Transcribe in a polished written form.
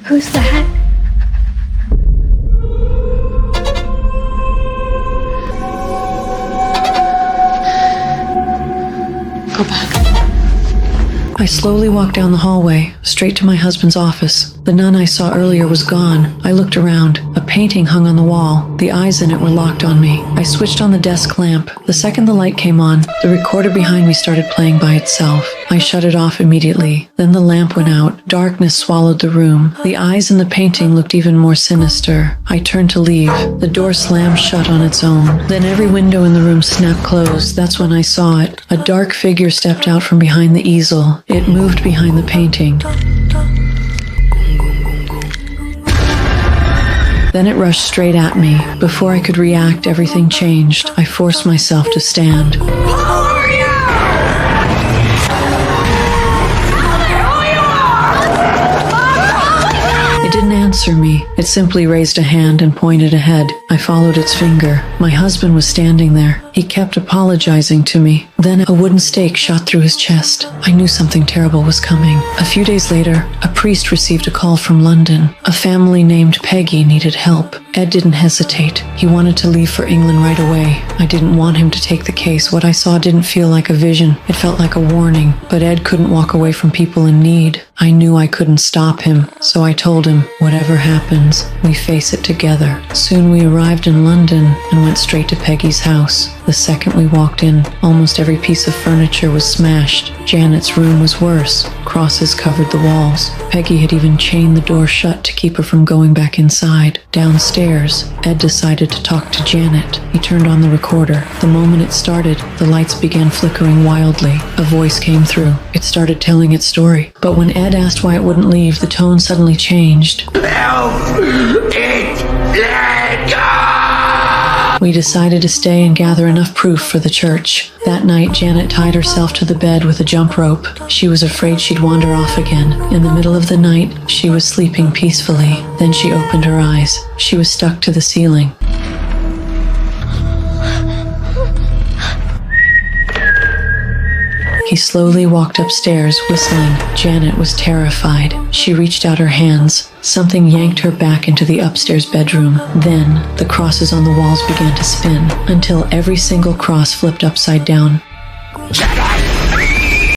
Who's that? Go back. I slowly walked down the hallway, straight to my husband's office. The nun I saw earlier was gone. I looked around. A painting hung on the wall. The eyes in it were locked on me. I switched on the desk lamp. The second the light came on, the recorder behind me started playing by itself. I shut it off immediately. Then the lamp went out. Darkness swallowed the room. The eyes in the painting looked even more sinister. I turned to leave. The door slammed shut on its own. Then every window in the room snapped closed. That's when I saw it. A dark figure stepped out from behind the easel. It moved behind the painting. Then it rushed straight at me. Before I could react, everything changed. I forced myself to stand. It didn't answer me. It simply raised a hand and pointed ahead. I followed its finger. My husband was standing there. He kept apologizing to me. Then a wooden stake shot through his chest. I knew something terrible was coming. A few days later, a priest received a call from London. A family named Peggy needed help. Ed didn't hesitate. He wanted to leave for England right away. I didn't want him to take the case. What I saw didn't feel like a vision. It felt like a warning. But Ed couldn't walk away from people in need. I knew I couldn't stop him, so I told him, whatever happens, we face it together. Soon we arrived in London and went straight to Peggy's house. The second we walked in, almost every piece of furniture was smashed. Janet's room was worse. Crosses covered the walls. Peggy had even chained the door shut to keep her from going back inside. Downstairs, Ed decided to talk to Janet. He turned on the recorder. The moment it started, the lights began flickering wildly. A voice came through. It started telling its story. But when Ed asked why it wouldn't leave, the tone suddenly changed. Help! It let go! We decided to stay and gather enough proof for the church. That night, Janet tied herself to the bed with a jump rope. She was afraid she'd wander off again. In the middle of the night, she was sleeping peacefully. Then she opened her eyes. She was stuck to the ceiling. He slowly walked upstairs, whistling. Janet was terrified. She reached out her hands. Something yanked her back into the upstairs bedroom. Then, the crosses on the walls began to spin, until every single cross flipped upside down. Shut up!